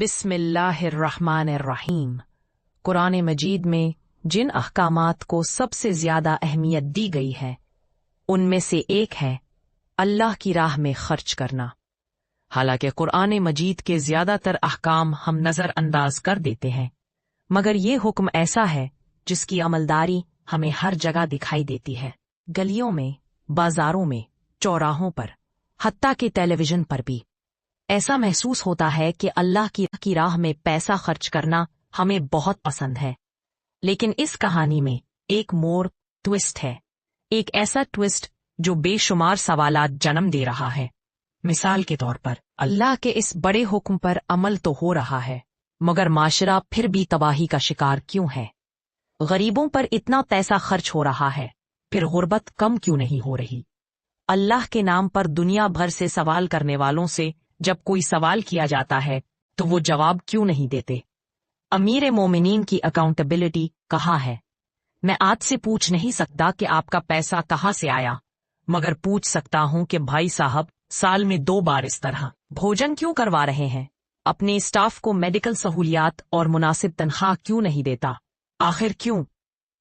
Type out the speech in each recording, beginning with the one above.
बिस्मिल्लाहिर्रहमानिर्रहीम। कुरान मजीद में जिन अहकामात को सबसे ज्यादा अहमियत दी गई है उनमें से एक है अल्लाह की राह में खर्च करना। हालांकि कुरान मजीद के ज्यादातर अहकाम हम नजरअंदाज कर देते हैं, मगर ये हुक्म ऐसा है जिसकी अमलदारी हमें हर जगह दिखाई देती है, गलियों में, बाजारों में, चौराहों पर, हत्ता कि टेलीविजन पर भी। ऐसा महसूस होता है कि अल्लाह की राह में पैसा खर्च करना हमें बहुत पसंद है। लेकिन इस कहानी में एक मोड़ ट्विस्ट है, एक ऐसा ट्विस्ट जो बेशुमार सवालात जन्म दे रहा है। मिसाल के तौर पर, अल्लाह के इस बड़े हुक्म पर अमल तो हो रहा है, मगर माशरा फिर भी तबाही का शिकार क्यों है? गरीबों पर इतना पैसा खर्च हो रहा है, फिर गुर्बत कम क्यों नहीं हो रही? अल्लाह के नाम पर दुनिया भर से सवाल करने वालों से जब कोई सवाल किया जाता है तो वो जवाब क्यों नहीं देते? अमीर मोमिनीन की अकाउंटेबिलिटी कहाँ है? मैं आज से पूछ नहीं सकता कि आपका पैसा कहाँ से आया, मगर पूछ सकता हूँ कि भाई साहब साल में 2 बार इस तरह भोजन क्यों करवा रहे हैं? अपने स्टाफ को मेडिकल सहूलियात और मुनासिब तनख्वाह क्यों नहीं देता? आखिर क्यों?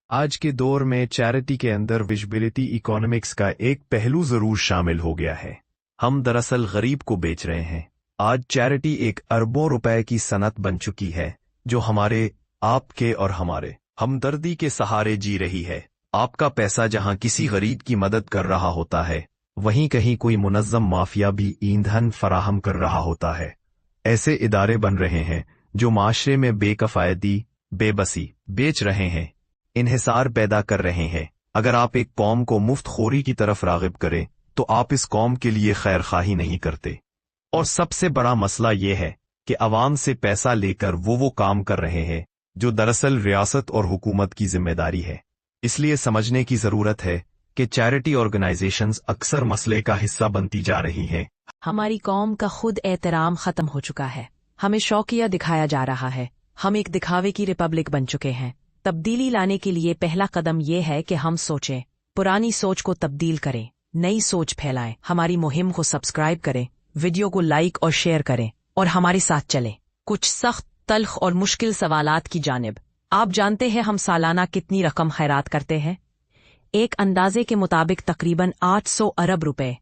आज के दौर में चैरिटी के अंदर विजिबिलिटी इकोनॉमिक्स का एक पहलू जरूर शामिल हो गया है। हम दरअसल गरीब को बेच रहे हैं। आज चैरिटी एक अरबों रुपए की सनत बन चुकी है जो हमारे, आपके और हमारे हमदर्दी के सहारे जी रही है। आपका पैसा जहां किसी गरीब की मदद कर रहा होता है, वहीं कहीं कोई मुनज़्ज़म माफिया भी ईंधन फराहम कर रहा होता है। ऐसे इदारे बन रहे हैं जो माशरे में बेकफायती, बेबसी बेच रहे हैं, इन्हिसार पैदा कर रहे हैं। अगर आप एक कौम को मुफ्तखोरी की तरफ रागिब करें तो आप इस कौम के लिए खैरखाही नहीं करते। और सबसे बड़ा मसला यह है कि अवाम से पैसा लेकर वो काम कर रहे हैं जो दरअसल रियासत और हुकूमत की जिम्मेदारी है। इसलिए समझने की जरूरत है कि चैरिटी ऑर्गेनाइजेशंस अक्सर मसले का हिस्सा बनती जा रही हैं। हमारी कौम का खुद एहतराम खत्म हो चुका है, हमें शौकिया दिखाया जा रहा है, हम एक दिखावे की रिपब्लिक बन चुके हैं। तब्दीली लाने के लिए पहला कदम यह है कि हम सोचें, पुरानी सोच को तब्दील करें, नई सोच फैलाएं। हमारी मुहिम को सब्सक्राइब करें, वीडियो को लाइक और शेयर करें और हमारे साथ चलें। कुछ सख्त, तल्ख और मुश्किल सवालात की जानिब। आप जानते हैं हम सालाना कितनी रकम खैरात करते हैं? एक अंदाजे के मुताबिक तकरीबन 800 अरब रुपए।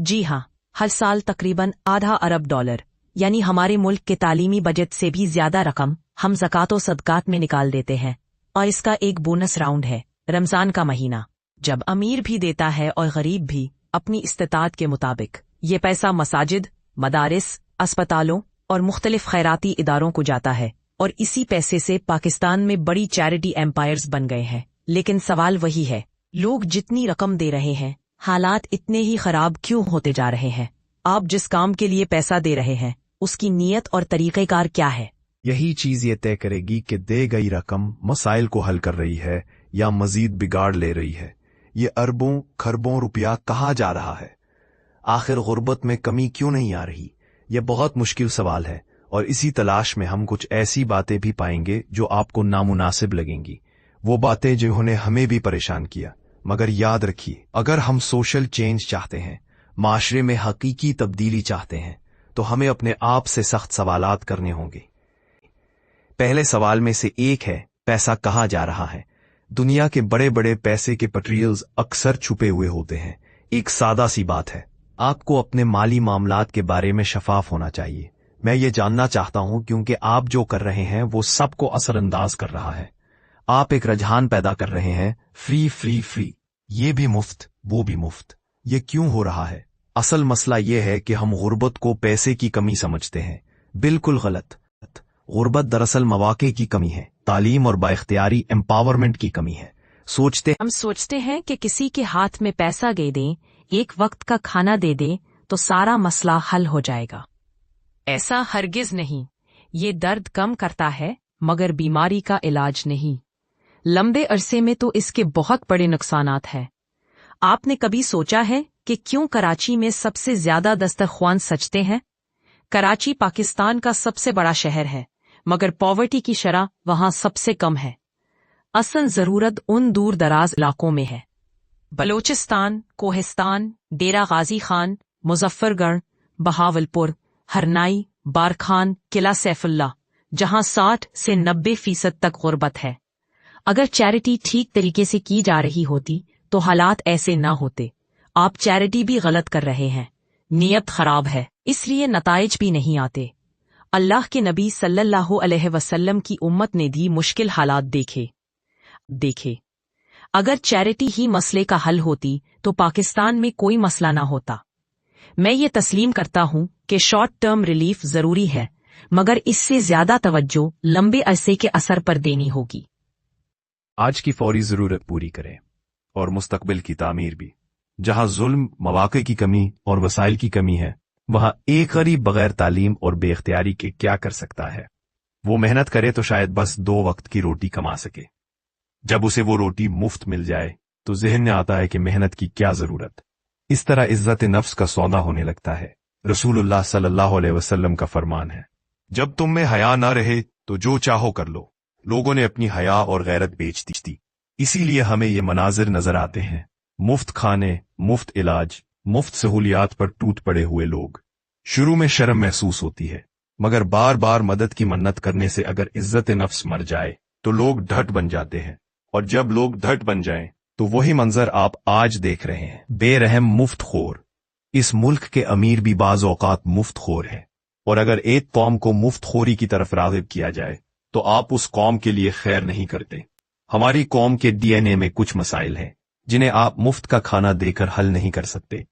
जी हाँ, हर साल तकरीबन आधा अरब डॉलर, यानी हमारे मुल्क के तालीमी बजट से भी ज्यादा रकम हम ज़कात और सदकात में निकाल देते हैं। और इसका एक बोनस राउंड है रमजान का महीना, जब अमीर भी देता है और गरीब भी अपनी इस्तिताअत के मुताबिक। ये पैसा मसाजिद, मदारिस, अस्पतालों और मुख्तलिफ खैराती इदारों को जाता है और इसी पैसे से पाकिस्तान में बड़ी चैरिटी एम्पायर्स बन गए हैं। लेकिन सवाल वही है, लोग जितनी रकम दे रहे हैं, हालात इतने ही खराब क्यों होते जा रहे हैं? आप जिस काम के लिए पैसा दे रहे हैं उसकी नीयत और तरीक़ेकार क्या है? यही चीज ये तय करेगी कि दे गई रकम मसाइल को हल कर रही है या मजीद बिगाड़ ले रही है। ये अरबों खरबों रुपया कहाँ जा रहा है? आखिर गुर्बत में कमी क्यों नहीं आ रही? यह बहुत मुश्किल सवाल है और इसी तलाश में हम कुछ ऐसी बातें भी पाएंगे जो आपको नामुनासिब लगेंगी, वो बातें जिन्होंने हमें भी परेशान किया। मगर याद रखिए, अगर हम सोशल चेंज चाहते हैं, माशरे में हकीकी तब्दीली चाहते हैं, तो हमें अपने आप से सख्त सवालात करने होंगे। पहले सवाल में से एक है, पैसा कहाँ जा रहा है? दुनिया के बड़े बड़े पैसे के पटरियल्स अक्सर छुपे हुए होते हैं। एक सादा सी बात है, आपको अपने माली मामलात के बारे में शफाफ होना चाहिए। मैं ये जानना चाहता हूं क्योंकि आप जो कर रहे हैं वो सबको असरअंदाज कर रहा है। आप एक रुझान पैदा कर रहे हैं, फ्री फ्री फ्री, ये भी मुफ्त वो भी मुफ्त। ये क्यों हो रहा है? असल मसला ये है कि हम गुर्बत को पैसे की कमी समझते हैं। बिल्कुल गलत। गुर्बत दरअसल मौके की कमी है, तालीम और बाइख्तियारी एम्पावरमेंट की कमी है। हम सोचते हैं कि किसी के हाथ में पैसा दे दें, एक वक्त का खाना दे दें तो सारा मसला हल हो जाएगा। ऐसा हरगिज नहीं। ये दर्द कम करता है मगर बीमारी का इलाज नहीं। लंबे अरसे में तो इसके बहुत बड़े नुकसानात हैं। आपने कभी सोचा है कि क्यों कराची में सबसे ज्यादा दस्तरख्वान सजते हैं? कराची पाकिस्तान का सबसे बड़ा शहर है, मगर पॉवर्टी की शरह वहां सबसे कम है। असल जरूरत उन दूर दराज इलाकों में है। बलोचिस्तान, कोहिस्तान, डेरा गाजी खान, मुजफ्फरगढ़, बहावलपुर, हरनाई, बारखान, किला सैफुल्ला, जहां 60 से 90% तक गुर्बत है। अगर चैरिटी ठीक तरीके से की जा रही होती तो हालात ऐसे ना होते। आप चैरिटी भी गलत कर रहे हैं, नीयत खराब है, इसलिए नताइज भी नहीं आते। अल्लाह के नबी सल्लल्लाहु अलैहि वसल्लम की उम्मत ने भी मुश्किल हालात देखे। अगर चैरिटी ही मसले का हल होती तो पाकिस्तान में कोई मसला ना होता। मैं ये तस्लीम करता हूं कि शॉर्ट टर्म रिलीफ जरूरी है, मगर इससे ज्यादा तवज्जो लंबे अरसे के असर पर देनी होगी। आज की फौरी जरूरत पूरी करें और मुस्तकबिल की तामीर भी। जहां जुल्म, मौके की कमी और वसाइल की कमी है, वहां एक गरीब बगैर तालीम और बेख्तियारी के क्या कर सकता है? वो मेहनत करे तो शायद बस 2 वक्त की रोटी कमा सके। जब उसे वो रोटी मुफ्त मिल जाए तो जहन में आता है कि मेहनत की क्या जरूरत। इस तरह इज्जत नफ्स का सौदा होने लगता है। रसूलुल्लाह सल्लल्लाहु अलैहि वसल्लम का फरमान है, जब तुम में हया ना रहे तो जो चाहो कर लो। लोगों ने अपनी हया और गैरत बेच दी। इसीलिए हमें ये मनाजिर नजर आते हैं, मुफ्त खाने, मुफ्त इलाज, मुफ्त सहूलियात पर टूट पड़े हुए लोग। शुरू में शर्म महसूस होती है, मगर बार बार मदद की मन्नत करने से अगर इज्जत नफ्स मर जाए तो लोग ढट बन जाते हैं। और जब लोग ढट बन जाएं तो वही मंजर आप आज देख रहे हैं, बेरहम मुफ्त खोर। इस मुल्क के अमीर भी बाज औकात मुफ्त खोर है, और अगर एक कौम को मुफ्त खोरी की तरफ राग़िब किया जाए तो आप उस कौम के लिए खैर नहीं करते। हमारी कौम के डीएनए में कुछ मसाइल हैं जिन्हें आप मुफ्त का खाना देकर हल नहीं कर सकते।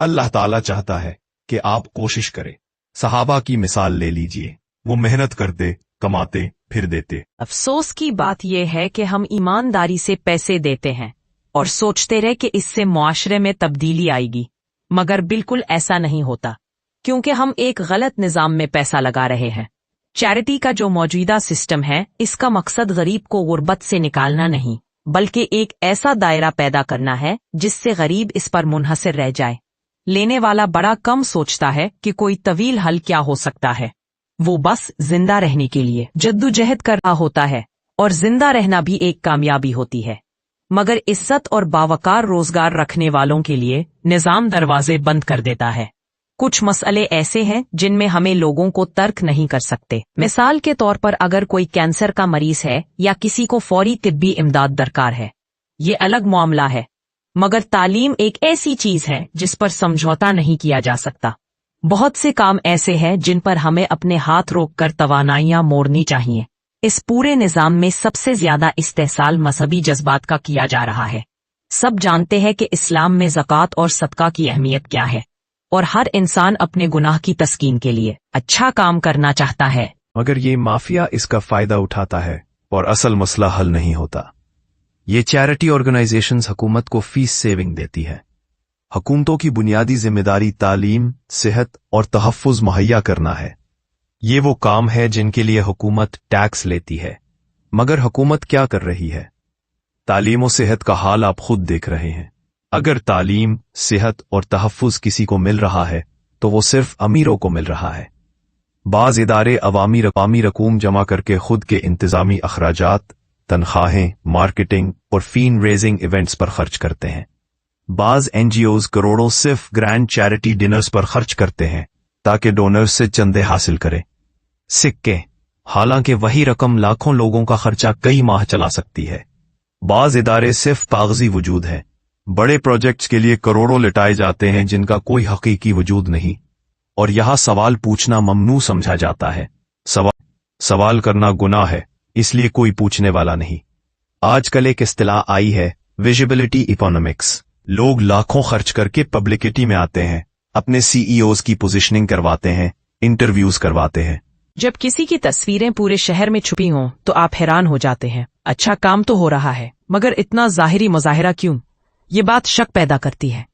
अल्लाह ताला चाहता है कि आप कोशिश करें। सहाबा की मिसाल ले लीजिए, वो मेहनत करते, कमाते, फिर देते। अफसोस की बात यह है कि हम ईमानदारी से पैसे देते हैं और सोचते रहे कि इससे मुआशरे में तब्दीली आएगी, मगर बिल्कुल ऐसा नहीं होता, क्योंकि हम एक गलत निजाम में पैसा लगा रहे हैं। चैरिटी का जो मौजूदा सिस्टम है, इसका मकसद गरीब को गुर्बत से निकालना नहीं, बल्कि एक ऐसा दायरा पैदा करना है जिससे गरीब इस पर मुनहसर रह जाए। लेने वाला बड़ा कम सोचता है कि कोई तवील हल क्या हो सकता है। वो बस जिंदा रहने के लिए जद्दोजहद कर रहा होता है, और जिंदा रहना भी एक कामयाबी होती है। मगर इज्जत और बावकार रोजगार रखने वालों के लिए निजाम दरवाजे बंद कर देता है। कुछ मसले ऐसे हैं जिनमें हमें लोगों को तर्क नहीं कर सकते। मिसाल के तौर पर अगर कोई कैंसर का मरीज है या किसी को फौरी तिब्बी इमदाद दरकार है, ये अलग मामला है। मगर तालीम एक ऐसी चीज है जिस पर समझौता नहीं किया जा सकता। बहुत से काम ऐसे हैं जिन पर हमें अपने हाथ रोककर तवानाइयां मोड़नी चाहिए। इस पूरे निजाम में सबसे ज्यादा इस्तेहसाल मजहबी जज्बात का किया जा रहा है। सब जानते हैं कि इस्लाम में ज़कात और सदका की अहमियत क्या है, और हर इंसान अपने गुनाह की तस्कीन के लिए अच्छा काम करना चाहता है, मगर ये माफिया इसका फायदा उठाता है और असल मसला हल नहीं होता। ये चैरिटी ऑर्गेनाइजेशंस हुकूमत को फीस सेविंग देती है। हुकूमतों की बुनियादी जिम्मेदारी तालीम, सेहत और तहफ़्फ़ुज़ मुहैया करना है। ये वो काम है जिनके लिए हुकूमत टैक्स लेती है। मगर हुकूमत क्या कर रही है? तालीम और सेहत का हाल आप खुद देख रहे हैं। अगर तालीम, सेहत और तहफ़्फ़ुज़ किसी को मिल रहा है तो वो सिर्फ अमीरों को मिल रहा है। बाज़ इदारे अवामी रकूम जमा करके खुद के इंतज़ामी अखराजात, तनख्वाहें, मार्केटिंग और फीन रेजिंग इवेंट्स पर खर्च करते हैं। बाज़ एनजीओज करोड़ों सिर्फ ग्रैंड चैरिटी डिनर्स पर खर्च करते हैं ताकि डोनर्स से चंदे हासिल करें। सिक्के, हालांकि वही रकम लाखों लोगों का खर्चा कई माह चला सकती है। बाज़ इदारे सिर्फ कागजी वजूद हैं। बड़े प्रोजेक्ट्स के लिए करोड़ों लिटाए जाते हैं जिनका कोई हकीकी वजूद नहीं, और यहां सवाल पूछना ममनू समझा जाता है। सवाल करना गुनाह है, इसलिए कोई पूछने वाला नहीं। आजकल एक इस्तिलाह आई है, विजिबिलिटी इकोनॉमिक्स। लोग लाखों खर्च करके पब्लिसिटी में आते हैं, अपने सीईओज की पोजीशनिंग करवाते हैं, इंटरव्यूज करवाते हैं। जब किसी की तस्वीरें पूरे शहर में छुपी हों तो आप हैरान हो जाते हैं। अच्छा काम तो हो रहा है, मगर इतना जाहिरी मुजाहिरा क्यों? ये बात शक पैदा करती है।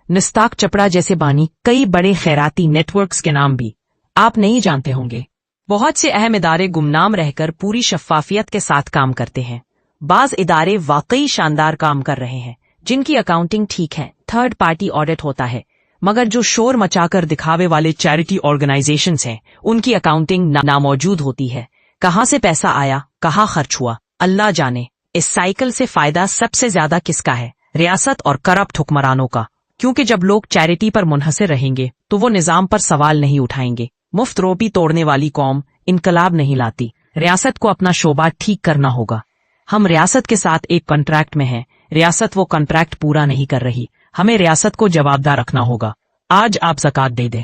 निस्ताक चपड़ा जैसे बानी कई बड़े खैराती नेटवर्क्स के नाम भी आप नहीं जानते होंगे। बहुत से अहम इदारे गुमनाम रहकर पूरी शफाफियत के साथ काम करते हैं। बाज इदारे वाकई शानदार काम कर रहे हैं, जिनकी अकाउंटिंग ठीक है, थर्ड पार्टी ऑडिट होता है, मगर जो शोर मचाकर दिखावे वाले चैरिटी ऑर्गेनाइजेशंस हैं, उनकी अकाउंटिंग नामौजूद होती है। कहां से पैसा आया, कहां खर्च हुआ, अल्लाह जाने। इस साइकिल से फायदा सबसे ज्यादा किसका है? रियासत और करप्ट हुक्मरानों का, क्योंकि जब लोग चैरिटी पर मुनहसर रहेंगे तो वो निजाम पर सवाल नहीं उठाएंगे। मुफ्त रोटी तोड़ने वाली कौम इनकलाब नहीं लाती। रियासत को अपना शोबा ठीक करना होगा। हम रियासत के साथ एक कॉन्ट्रैक्ट में हैं, रियासत वो कॉन्ट्रैक्ट पूरा नहीं कर रही, हमें रियासत को जवाबदार रखना होगा। आज आप ज़कात दे दें।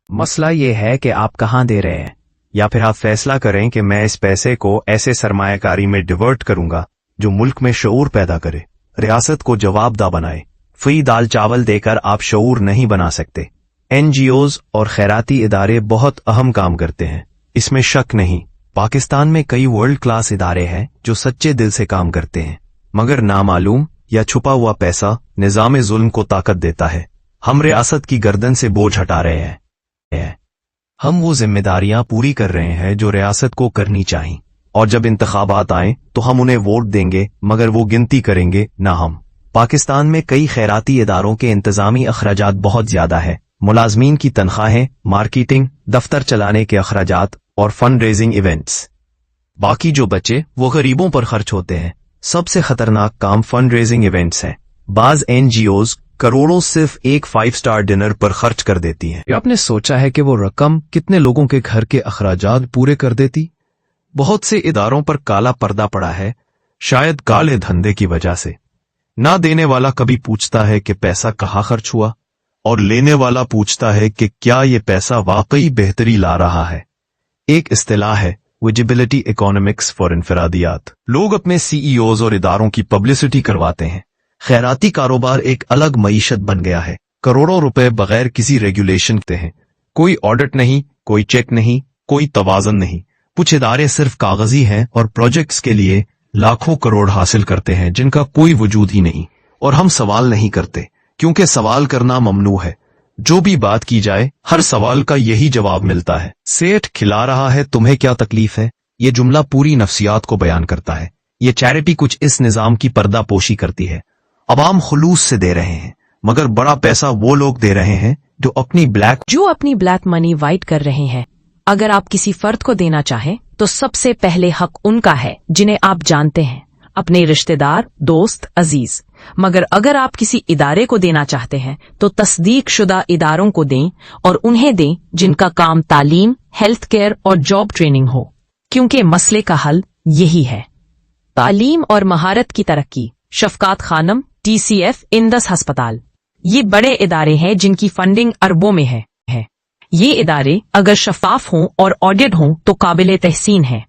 मसला ये है कि आप कहाँ दे रहे हैं, या फिर आप फैसला करें कि मैं इस पैसे को ऐसे सरमायाकारी में डिवर्ट करूंगा जो मुल्क में शऊर पैदा करे, रियासत को जवाबदा बनाए। फ्री दाल चावल देकर आप शऊर नहीं बना सकते। NGOs और खैराती इदारे बहुत अहम काम करते हैं, इसमें शक नहीं। पाकिस्तान में कई वर्ल्ड क्लास इदारे हैं जो सच्चे दिल से काम करते हैं, मगर नामालूम या छुपा हुआ पैसा निजाम जुल्म को ताकत देता है। हम रियासत की गर्दन से बोझ हटा रहे हैं। हम वो जिम्मेदारियां पूरी कर रहे हैं जो रियासत को करनी चाहिए, और जब इंतखाबात आए तो हम उन्हें वोट देंगे, मगर वो गिनती करेंगे ना हम। पाकिस्तान में कई खैराती इदारों के इंतजामी अखराजात बहुत ज्यादा है। मुलाजमीन की तनख्वाहें, मार्केटिंग, दफ्तर चलाने के अखराजात और फंड रेजिंग इवेंट्स। बाकी जो बचे वो गरीबों पर खर्च होते हैं। सबसे खतरनाक काम फंड रेजिंग इवेंट्स हैं। बाज NGOs करोड़ों सिर्फ एक 5 स्टार डिनर पर खर्च कर देती हैं। आपने सोचा है कि वो रकम कितने लोगों के घर के अखराजात पूरे कर देती? बहुत से इदारों पर काला पर्दा पड़ा है, शायद काले धंधे की वजह से। ना देने वाला कभी पूछता है कि पैसा कहाँ खर्च हुआ, और लेने वाला पूछता है कि क्या ये पैसा वाकई बेहतरी ला रहा है। एक इस्तिलाह है विजिबिलिटी इकोनॉमिक्स फॉर इनफरादियात। लोग अपने CEOs और इदारों की पब्लिसिटी करवाते हैं। खैराती कारोबार एक अलग मईशत बन गया है। करोड़ों रुपए बगैर किसी रेगुलेशन के हैं। कोई ऑडिट नहीं, कोई चेक नहीं, कोई तवाज़न नहीं। कुछ इदारे सिर्फ कागजी हैं और प्रोजेक्ट्स के लिए लाखों करोड़ हासिल करते हैं जिनका कोई वजूद ही नहीं। और हम सवाल नहीं करते, क्योंकि सवाल करना ममनू है। जो भी बात की जाए हर सवाल का यही जवाब मिलता है, सेठ खिला रहा है, तुम्हें क्या तकलीफ है। ये जुमला पूरी नफ्सियात को बयान करता है। ये चैरिटी कुछ इस निजाम की पर्दापोशी करती है। अवाम खुलूस से दे रहे हैं, मगर बड़ा पैसा वो लोग दे रहे हैं जो अपनी ब्लैक मनी वाइट कर रहे हैं। अगर आप किसी फर्द को देना चाहें तो सबसे पहले हक उनका है जिन्हें आप जानते हैं, अपने रिश्तेदार, दोस्त, अजीज। मगर अगर आप किसी इदारे को देना चाहते हैं तो तस्दीक शुदा इदारों को दें, और उन्हें दें जिनका काम तालीम, हेल्थ केयर और जॉब ट्रेनिंग हो, क्योंकि मसले का हल यही है। तालीम और महारत की तरक्की। शफकात खानम, TCF, इंदस हस्पताल, ये बड़े इदारे हैं जिनकी फंडिंग अरबों में है। ये इदारे अगर शफाफ हों और ऑडिट हों तो काबिल तहसीन है।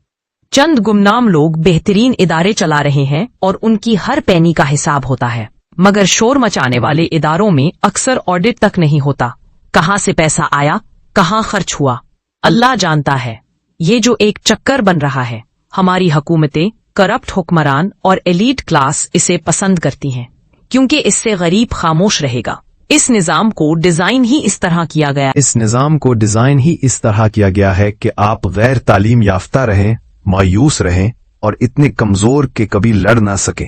चंद गुमनाम लोग बेहतरीन इदारे चला रहे हैं और उनकी हर पैनी का हिसाब होता है, मगर शोर मचाने वाले इदारों में अक्सर ऑडिट तक नहीं होता। कहां से पैसा आया, कहां खर्च हुआ, अल्लाह जानता है। ये जो एक चक्कर बन रहा है, हमारी हुकूमतें, करप्ट हुक्मरान और एलीट क्लास इसे पसंद करती हैं, क्योंकि इससे गरीब खामोश रहेगा। इस निजाम को डिजाइन ही इस तरह किया गया है कि आप गैर तालीम याफ्ता रहें, मायूस रहें और इतने कमजोर कि कभी लड़ ना सके।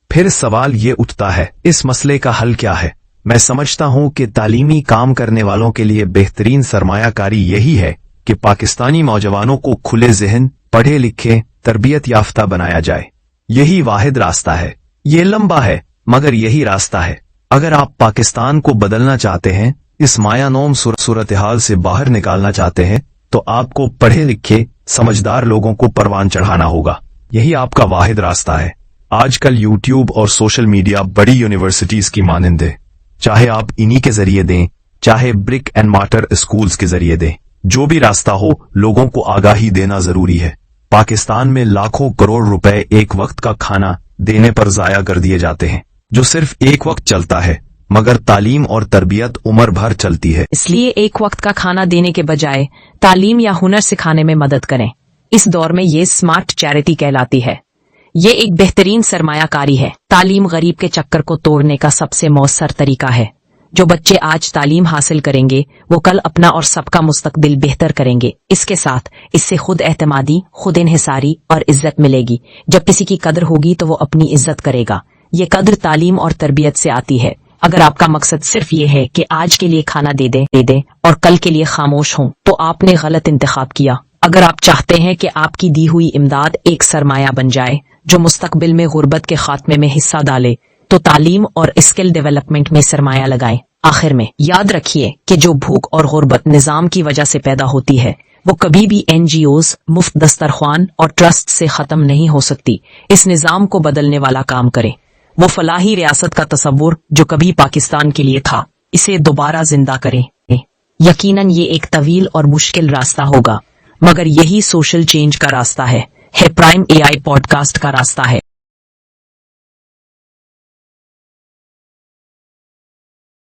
फिर सवाल ये उठता है, इस मसले का हल क्या है? मैं समझता हूं कि तालीमी काम करने वालों के लिए बेहतरीन सरमायाकारी यही है कि पाकिस्तानी नौजवानों को खुले ज़हन, पढ़े लिखे, तरबियत याफ्ता बनाया जाए। यही वाहिद रास्ता है। ये लंबा है, मगर यही रास्ता है। अगर आप पाकिस्तान को बदलना चाहते हैं, इस मायानोम सूरत हाल से बाहर निकालना चाहते हैं, तो आपको पढ़े लिखे समझदार लोगों को परवान चढ़ाना होगा। यही आपका वाहिद रास्ता है। आजकल यूट्यूब और सोशल मीडिया बड़ी यूनिवर्सिटीज की मानंद है। चाहे आप इन्हीं के जरिए दें, चाहे ब्रिक एंड मार्टर स्कूल्स के जरिए दें, जो भी रास्ता हो, लोगों को आगाही देना जरूरी है। पाकिस्तान में लाखों करोड़ रुपए एक वक्त का खाना देने पर जाया कर दिए जाते हैं, जो सिर्फ एक वक्त चलता है, मगर तालीम और तरबियत उम्र भर चलती है। इसलिए एक वक्त का खाना देने के बजाय तालीम या हुनर सिखाने में मदद करें। इस दौर में ये स्मार्ट चैरिटी कहलाती है। ये एक बेहतरीन सरमायाकारी है। तालीम गरीब के चक्कर को तोड़ने का सबसे मौसर तरीका है। जो बच्चे आज तालीम हासिल करेंगे वो कल अपना और सबका मुस्तकबिल बेहतर करेंगे। इसके साथ इससे खुद एतमादी, खुद इन्हिसारी और इज्जत मिलेगी। जब किसी की कदर होगी तो वो अपनी इज्जत करेगा। ये कदर तालीम और तरबियत से आती है। अगर आपका मकसद सिर्फ ये है कि आज के लिए खाना दे दे और कल के लिए खामोश हों, तो आपने गलत इंतखाब किया। अगर आप चाहते हैं कि आपकी दी हुई इमदाद एक सरमाया बन जाए जो मुस्तकबिल में गुर्बत के खात्मे में हिस्सा डाले, तो तालीम और स्किल डेवलपमेंट में सरमाया लगाएं। آخر میں یاد رکھیے کہ جو بھوک اور غربت نظام کی وجہ سے پیدا ہوتی ہے وہ کبھی بھی NGOs، مفت دسترخوان اور ٹرسٹ سے ختم نہیں ہو سکتی۔ اس نظام کو بدلنے والا کام کریں، وہ فلاحی ریاست کا تصور جو کبھی پاکستان کے لیے تھا، اسے دوبارہ زندہ کریں۔ یقیناً یہ ایک طویل اور مشکل راستہ ہوگا، مگر یہی سوشل چینج کا راستہ ہے، پرائم AI پوڈ کاسٹ کا راستہ ہے۔